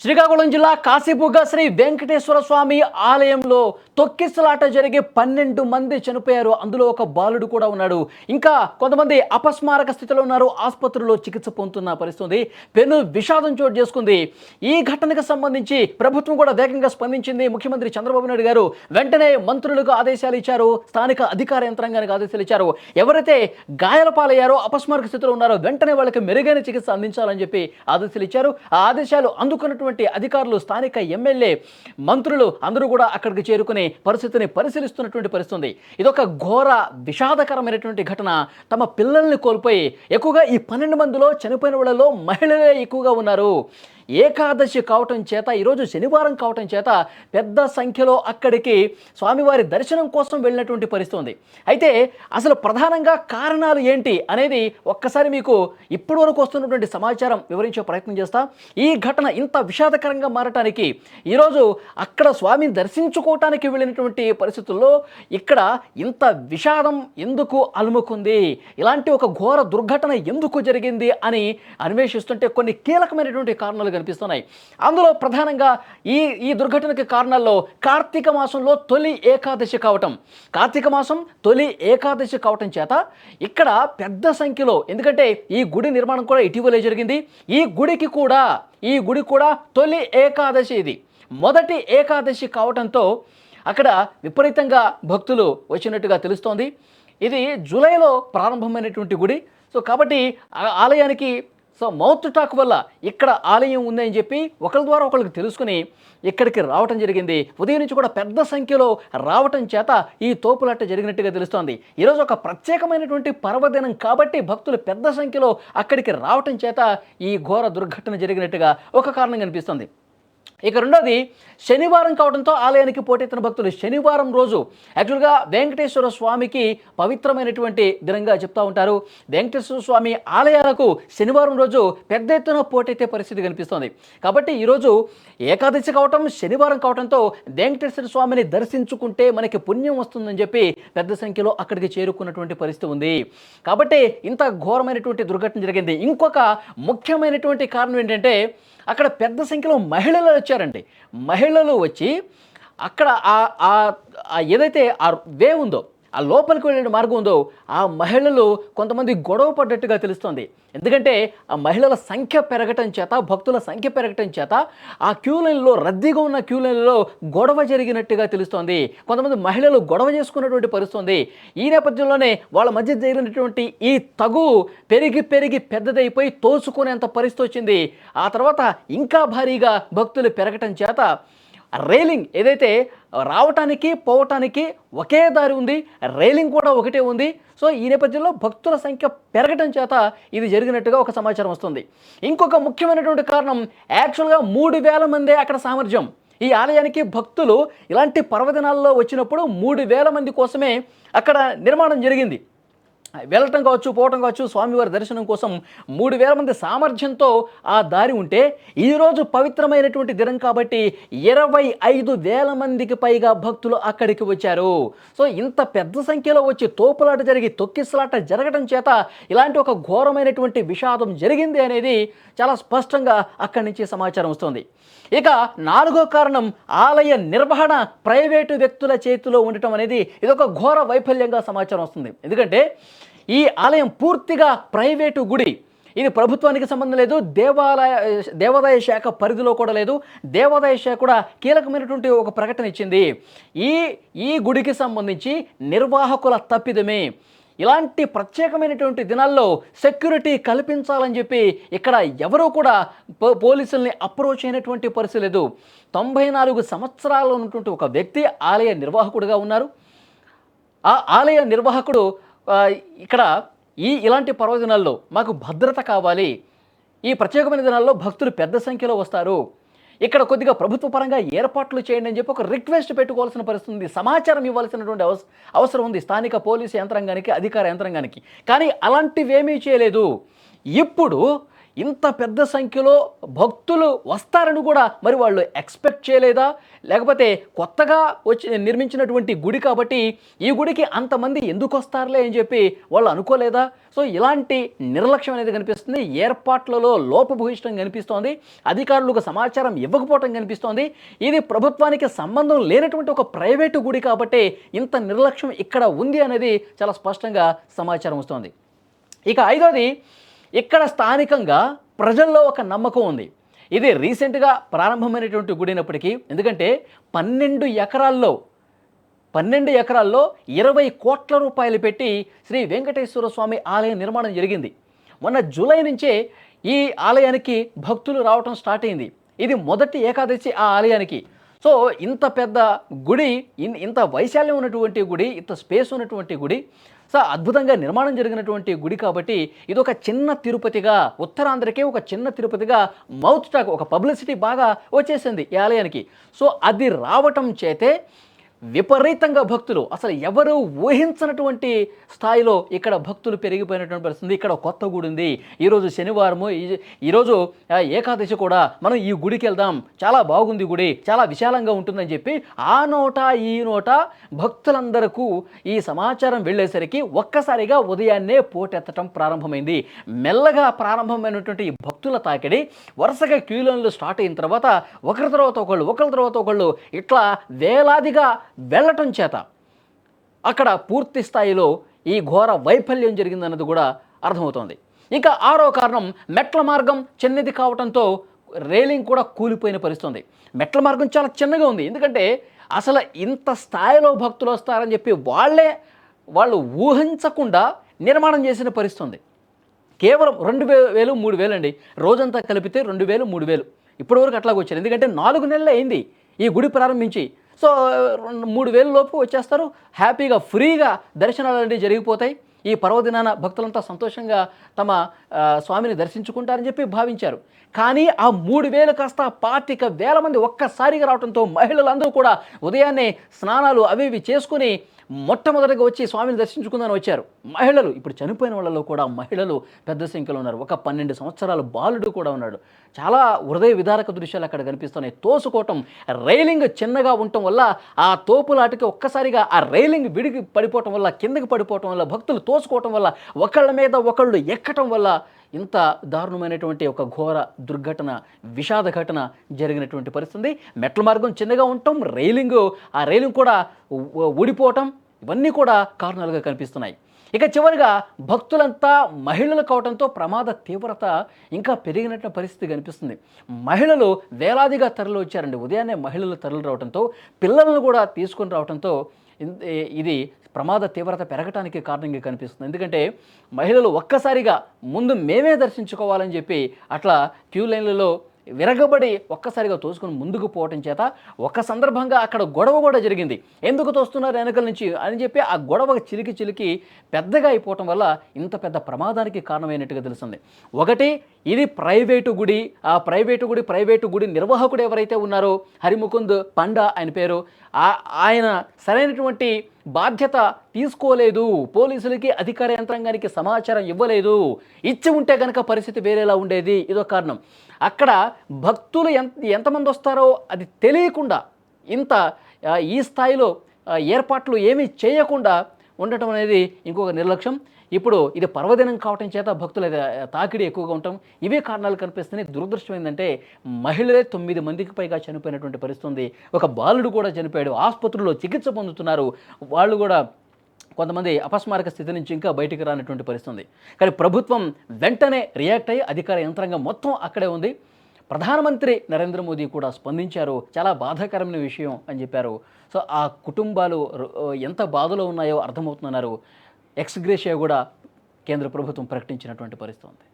శ్రీకాకుళం జిల్లా కాశీబుగ్గ శ్రీ వెంకటేశ్వర స్వామి ఆలయంలో తొక్కిసలాట జరిగి 12 మంది చనిపోయారు. అందులో ఒక బాలుడు కూడా ఉన్నాడు. ఇంకా కొంతమంది అపస్మారక స్థితిలో ఉన్నారు. ఆసుపత్రిలో చికిత్స పొందుతున్న పరిస్థితి పెను విషాదం చోటు చేసుకుంది. ఈ ఘటనకు సంబంధించి ప్రభుత్వం కూడా వేగంగా స్పందించింది. ముఖ్యమంత్రి చంద్రబాబు నాయుడు గారు వెంటనే మంత్రులకు ఆదేశాలు ఇచ్చారు. స్థానిక అధికార యంత్రాంగానికి ఆదేశాలు ఇచ్చారు. ఎవరైతే గాయాల పాలయ్యారో అపస్మారక స్థితిలో ఉన్నారో వెంటనే వాళ్ళకి మెరుగైన చికిత్స అందించాలని చెప్పి ఆదేశాలు ఇచ్చారు. ఆ ఆదేశాలు అందుకున్నటువంటి అధికారులు, స్థానిక ఎమ్మెల్యే, మంత్రులు అందరూ కూడా అక్కడికి చేరుకుని పరిస్థితిని పరిశీలిస్తున్నటువంటి పరిస్థితి. ఇదొక ఘోర విషాదకరమైనటువంటి ఘటన. తమ పిల్లల్ని కోల్పోయి ఎక్కువగా ఈ 12 మందిలో చనిపోయిన వాళ్ళలో మహిళలే ఎక్కువగా ఉన్నారు. ఏకాదశి కావటం చేత, ఈరోజు శనివారం కావటం చేత పెద్ద సంఖ్యలో అక్కడికి స్వామివారి దర్శనం కోసం వెళ్ళినటువంటి పరిస్థితి ఉంది. అయితే అసలు ప్రధానంగా కారణాలు ఏంటి అనేది ఒక్కసారి మీకు ఇప్పటి వరకు వస్తున్నటువంటి సమాచారం వివరించే ప్రయత్నం చేస్తా. ఈ ఘటన ఇంత విషాదకరంగా మారటానికి, ఈరోజు అక్కడ స్వామిని దర్శించుకోవటానికి వెళ్ళినటువంటి పరిస్థితుల్లో ఇక్కడ ఇంత విషాదం ఎందుకు అలుముకుంది, ఇలాంటి ఒక ఘోర దుర్ఘటన ఎందుకు జరిగింది అని అన్వేషిస్తుంటే కొన్ని కీలకమైనటువంటి కారణాలు కనిపిస్తున్నాయి. అందులో ప్రధానంగా ఈ దుర్ఘటనకి కారణాల్లో కార్తీక మాసంలో తొలి ఏకాదశి కావటం. కార్తీక మాసం తొలి ఏకాదశి కావటం చేత ఇక్కడ పెద్ద సంఖ్యలో, ఎందుకంటే ఈ గుడి నిర్మాణం కూడా ఇటీవలే జరిగింది. ఈ గుడి కూడా తొలి ఏకాదశి, ఇది మొదటి ఏకాదశి కావటంతో అక్కడ విపరీతంగా భక్తులు వచ్చినట్టుగా తెలుస్తోంది. ఇది జూలైలో ప్రారంభమైనటువంటి గుడి. సో కాబట్టి ఆలయానికి మౌత్ టాక్ వల్ల ఇక్కడ ఆలయం ఉందని చెప్పి ఒకరి ద్వారా ఒకరికి తెలుసుకుని ఇక్కడికి రావటం జరిగింది. ఉదయం నుంచి కూడా పెద్ద సంఖ్యలో రావటం చేత ఈ తోపులాట జరిగినట్టుగా తెలుస్తోంది. ఈరోజు ఒక ప్రత్యేకమైనటువంటి పర్వదినం కాబట్టి భక్తులు పెద్ద సంఖ్యలో అక్కడికి రావటం చేత ఈ ఘోర దుర్ఘటన జరిగినట్టుగా ఒక కారణం కనిపిస్తుంది. ఇక రెండోది, శనివారం కావడంతో ఆలయానికి పోటెత్తిన భక్తులు శనివారం రోజు యాక్చువల్గా వెంకటేశ్వర స్వామికి పవిత్రమైనటువంటి దినంగా చెప్తూ ఉంటారు. వెంకటేశ్వర స్వామి ఆలయాలకు శనివారం రోజు పెద్ద ఎత్తున పోటెత్తే పరిస్థితి కనిపిస్తోంది. కాబట్టి ఈరోజు ఏకాదశి కావటం, శనివారం కావడంతో వెంకటేశ్వర స్వామిని దర్శించుకుంటే మనకి పుణ్యం వస్తుందని చెప్పి పెద్ద సంఖ్యలో అక్కడికి చేరుకున్నటువంటి పరిస్థితి ఉంది. కాబట్టి ఇంత ఘోరమైనటువంటి దుర్ఘటన జరిగింది. ఇంకొక ముఖ్యమైనటువంటి కారణం ఏంటంటే అక్కడ పెద్ద సంఖ్యలో మహిళలు వచ్చారండి. మహిళలు వచ్చి అక్కడ ఏదైతే ఆ వే ఉందో, ఆ లోపలికి వెళ్ళే మార్గం ఉందో, ఆ మహిళలు కొంతమంది గొడవ పడ్డట్టుగా తెలుస్తోంది. ఎందుకంటే ఆ మహిళల సంఖ్య పెరగటం చేత, భక్తుల సంఖ్య పెరగటం చేత ఆ క్యూ లైన్లో, రద్దీగా ఉన్న క్యూ లైన్లో గొడవ జరిగినట్టుగా తెలుస్తోంది. కొంతమంది మహిళలు గొడవ చేసుకున్నటువంటి పరిస్థితి. ఈ నేపథ్యంలోనే వాళ్ళ మధ్య జరిగినటువంటి ఈ తగు పెరిగి పెద్దదైపోయి తోసుకునేంత పరిస్థితి వచ్చింది. ఆ తర్వాత ఇంకా భారీగా భక్తులు పెరగటం చేత రైలింగ్ ఏదైతే రావటానికి పోవటానికి ఒకే దారి ఉంది, రైలింగ్ కూడా ఒకటే ఉంది. సో ఈ నేపథ్యంలో భక్తుల సంఖ్య పెరగటం చేత ఇది జరిగినట్టుగా ఒక సమాచారం వస్తుంది. ఇంకొక ముఖ్యమైనటువంటి కారణం, యాక్చువల్గా 3000 మందే అక్కడ సామర్థ్యం. ఈ ఆలయానికి భక్తులు ఇలాంటి పర్వదినాల్లో వచ్చినప్పుడు 3000 మంది కోసమే అక్కడ నిర్మాణం జరిగింది. వెళ్ళటం కావచ్చు, పోవటం కావచ్చు, స్వామివారి దర్శనం కోసం 3000 మంది సామర్థ్యంతో ఆ దారి ఉంటే, ఈరోజు పవిత్రమైనటువంటి దినం కాబట్టి 25,000 మందికి పైగా భక్తులు అక్కడికి వచ్చారు. సో ఇంత పెద్ద సంఖ్యలో వచ్చి తోపులాట జరిగి, తొక్కిసలాట జరగడం చేత ఇలాంటి ఒక ఘోరమైనటువంటి విషాదం జరిగింది అనేది చాలా స్పష్టంగా అక్కడి నుంచి సమాచారం వస్తుంది. ఇక 4వ కారణం, ఆలయ నిర్వహణ ప్రైవేటు వ్యక్తుల చేతిలో ఉండటం అనేది ఇదొక ఘోర వైఫల్యంగా సమాచారం వస్తుంది. ఎందుకంటే ఈ ఆలయం పూర్తిగా ప్రైవేటు గుడి. ఇది ప్రభుత్వానికి సంబంధం లేదు, దేవాదాయ శాఖ పరిధిలో కూడా లేదు. దేవాదాయ శాఖ కూడా కీలకమైనటువంటి ఒక ప్రకటన ఇచ్చింది. ఈ గుడికి సంబంధించి నిర్వాహకుల తప్పిదమే. ఇలాంటి ప్రత్యేకమైనటువంటి దినాల్లో సెక్యూరిటీ కల్పించాలని చెప్పి ఇక్కడ ఎవరూ కూడా పోలీసుల్ని అప్రోచ్ అయినటువంటి పరిస్థితి లేదు. 94 సంవత్సరాలు ఉన్నటువంటి ఒక వ్యక్తి ఆలయ నిర్వాహకుడిగా ఉన్నారు. ఆ ఆలయ నిర్వాహకుడు ఇక్కడ ఇలాంటి పర్వదినాల్లో మాకు భద్రత కావాలి, ఈ ప్రత్యేకమైన దినాల్లో భక్తులు పెద్ద సంఖ్యలో వస్తారు, ఇక్కడ కొద్దిగా ప్రభుత్వ పరంగా ఏర్పాట్లు చేయండి అని చెప్పి ఒక రిక్వెస్ట్ పెట్టుకోవాల్సిన పరిస్థితి ఉంది. సమాచారం ఇవ్వాల్సినటువంటి అవసరం ఉంది స్థానిక పోలీసు యంత్రాంగానికి, అధికార యంత్రాంగానికి. కానీ అలాంటివేమీ చేయలేదు. ఇప్పుడు ఇంత పెద్ద సంఖ్యలో భక్తులు వస్తారని కూడా మరి వాళ్ళు ఎక్స్పెక్ట్ చేయలేదా? లేకపోతే కొత్తగా వచ్చి నిర్మించినటువంటి గుడి కాబట్టి ఈ గుడికి అంతమంది ఎందుకు వస్తారులే అని చెప్పి వాళ్ళు అనుకోలేదా? సో ఇలాంటి నిర్లక్ష్యం అనేది కనిపిస్తుంది. ఏర్పాట్లలో లోపభూయిష్టం కనిపిస్తోంది. అధికారులకు సమాచారం ఇవ్వకపోవటం కనిపిస్తోంది. ఇది ప్రభుత్వానికి సంబంధం లేనటువంటి ఒక ప్రైవేటు గుడి కాబట్టి ఇంత నిర్లక్ష్యం ఇక్కడ ఉంది అనేది చాలా స్పష్టంగా సమాచారం వస్తోంది. ఇక ఐదోది, ఇక్కడ స్థానికంగా ప్రజల్లో ఒక నమ్మకం ఉంది. ఇది రీసెంట్గా ప్రారంభమైనటువంటి గుడి అయినప్పటికీ, ఎందుకంటే 12 ఎకరాల్లో 20 కోట్ల రూపాయలు పెట్టి శ్రీ వెంకటేశ్వర స్వామి ఆలయం నిర్మాణం జరిగింది. మొన్న జూలై నుంచే ఈ ఆలయానికి భక్తులు రావటం స్టార్ట్ అయింది. ఇది మొదటి ఏకాదశి ఆ ఆలయానికి. సో ఇంత పెద్ద గుడి, ఇంత వైశాల్యం ఉన్నటువంటి గుడి, ఇంత స్పేస్ ఉన్నటువంటి గుడి, సో అద్భుతంగా నిర్మాణం జరిగినటువంటి గుడి కాబట్టి ఇది ఒక చిన్న తిరుపతిగా, ఉత్తరాంధ్రకే ఒక చిన్న తిరుపతిగా మౌత్ టాక్, ఒక పబ్లిసిటీ బాగా వచ్చేసింది ఈ ఆలయానికి. సో అది రావటం చేతే విపరీతంగా భక్తులు, అసలు ఎవరు ఊహించినటువంటి స్థాయిలో ఇక్కడ భక్తులు పెరిగిపోయినటువంటి పరిస్థితి. ఇక్కడ కొత్త గుడి ఉంది, ఈరోజు శనివారము, ఈరోజు ఏకాదశి కూడా, మనం ఈ గుడికి వెళ్దాం, చాలా బాగుంది గుడి, చాలా విశాలంగా ఉంటుందని చెప్పి ఆ నోట ఈ నోట భక్తులందరికీ ఈ సమాచారం వెళ్ళేసరికి ఒక్కసారిగా ఉదయాన్నే పోటెత్తడం ప్రారంభమైంది. మెల్లగా ప్రారంభమైనటువంటి ఈ భక్తుల తాకిడి వరుసగా క్యూ లైన్లు స్టార్ట్ అయిన తర్వాత ఒకరి తర్వాత ఒకళ్ళు ఇట్లా వేలాదిగా వెళ్ళటం చేత అక్కడ పూర్తి స్థాయిలో ఈ ఘోర వైఫల్యం జరిగిందన్నది కూడా అర్థమవుతోంది. ఇంకా ఆరో కారణం, మెట్ల మార్గం చిన్నది కావడంతో రైలింగ్ కూడా కూలిపోయిన పరిస్థితి. మెట్ల మార్గం చాలా చిన్నగా ఉంది, ఎందుకంటే అసలు ఇంత స్థాయిలో భక్తులు వస్తారని చెప్పి వాళ్ళు ఊహించకుండా నిర్మాణం చేసిన పరిస్థితి. కేవలం 2,000 3,000 అండి, రోజంతా కలిపితే 2,000 3,000 ఇప్పటివరకు అట్లాగ వచ్చారు. ఎందుకంటే 4 నెలలు అయింది ఈ గుడి ప్రారంభించి. సో 3,000 లోపు వచ్చేస్తారు, హ్యాపీగా ఫ్రీగా దర్శనాలు అనేవి జరిగిపోతాయి. ఈ పర్వదినాన భక్తులంతా సంతోషంగా తమ స్వామిని దర్శించుకుంటారని చెప్పి భావించారు. కానీ ఆ 3,000 కాస్త 25,000 మంది ఒక్కసారిగా రావడంతో మహిళలందరూ కూడా ఉదయాన్నే స్నానాలు అవి ఇవి చేసుకుని మొట్టమొదటిగా వచ్చి స్వామిని దర్శించుకుందని వచ్చారు. మహిళలు, ఇప్పుడు చనిపోయిన వాళ్ళలో కూడా మహిళలు పెద్ద సంఖ్యలో ఉన్నారు. ఒక 12 సంవత్సరాల బాలుడు కూడా ఉన్నాడు. చాలా హృదయ విదారక దృశ్యాలు అక్కడ కనిపిస్తున్నాయి. తోసుకోవటం, రైలింగ్ చిన్నగా ఉండటం వల్ల ఆ తోపులాటకి ఒక్కసారిగా ఆ రైలింగ్ విడిగి పడిపోవటం వల్ల, కిందకి పడిపోవటం వల్ల, భక్తులు తోసుకోవటం వల్ల, ఒకళ్ళ మీద ఒకళ్ళు ఎక్కటం వల్ల ఇంత దారుణమైనటువంటి ఒక ఘోర దుర్ఘటన, విషాద ఘటన జరిగినటువంటి పరిస్థితి. మెట్ల మార్గం చిన్నగా ఉండటం, ఆ రైలింగ్ కూడా ఊడిపోవటం, ఇవన్నీ కూడా కారణాలుగా కనిపిస్తున్నాయి. ఇక చివరిగా భక్తులంతా మహిళలు కావడంతో ప్రమాద తీవ్రత ఇంకా పెరిగినట్టు పరిస్థితి కనిపిస్తుంది. మహిళలు వేలాదిగా తరలి వచ్చారండి. ఉదయాన్నే మహిళలు తరలి రావడంతో, పిల్లలను కూడా తీసుకొని రావడంతో ఇది ప్రమాద తీవ్రత పెరగటానికి కారణంగా కనిపిస్తుంది. ఎందుకంటే మహిళలు ఒక్కసారిగా ముందు మేమే దర్శించుకోవాలని చెప్పి అట్లా క్యూ లైన్లలో విరగబడి ఒక్కసారిగా తోసుకొని ముందుకు పోవటం చేత ఒక సందర్భంగా అక్కడ గొడవ కూడా జరిగింది. ఎందుకు తోస్తున్నారు వెనకల నుంచి అని చెప్పి ఆ గొడవ చిలికి పెద్దగా అయిపోవటం వల్ల ఇంత పెద్ద ప్రమాదానికి కారణమైనట్టుగా తెలుస్తుంది. ఒకటి, ఇది ప్రైవేటు గుడి. ఆ ప్రైవేటు గుడి నిర్వాహకుడు ఎవరైతే ఉన్నారో హరిముకుంద్ పండా ఆయన పేరు, ఆయన సరైనటువంటి బాధ్యత తీసుకోలేదు, పోలీసులకి అధికార యంత్రాంగానికి సమాచారం ఇవ్వలేదు. ఇచ్చి ఉంటే కనుక పరిస్థితి వేరేలా ఉండేది. ఇదో కారణం. అక్కడ భక్తులు ఎంతమంది వస్తారో అది తెలియకుండా ఈ స్థాయిలో ఏర్పాట్లు ఏమీ చేయకుండా ఉండటం అనేది ఇంకొక నిర్లక్ష్యం. ఇప్పుడు ఇది పర్వదినం కావటం చేత భక్తుల తాకిడి ఎక్కువగా ఉండటం, ఇవే కారణాలు కనిపిస్తున్నాయి. దురదృష్టం ఏంటంటే మహిళలే 9 మందికి పైగా చనిపోయినటువంటి పరిస్థితి ఉంది. ఒక బాలుడు కూడా చనిపోయాడు, ఆసుపత్రిలో చికిత్స పొందుతున్నారు. వాళ్ళు కూడా కొంతమంది అపస్మారక స్థితి నుంచి ఇంకా బయటికి రానటువంటి పరిస్థితి. కానీ ప్రభుత్వం వెంటనే రియాక్ట్ అయ్యి అధికార యంత్రాంగం మొత్తం అక్కడే ఉంది. ప్రధానమంత్రి నరేంద్ర మోదీ కూడా స్పందించారు. చాలా బాధాకరమైన విషయం అని చెప్పారు. సో ఆ కుటుంబాలు ఎంత బాధలో ఉన్నాయో అర్థమవుతున్నారు. ఎక్స్గ్రేషియా కూడా కేంద్ర ప్రభుత్వం ప్రకటించినటువంటి పరిస్థితి ఉంది.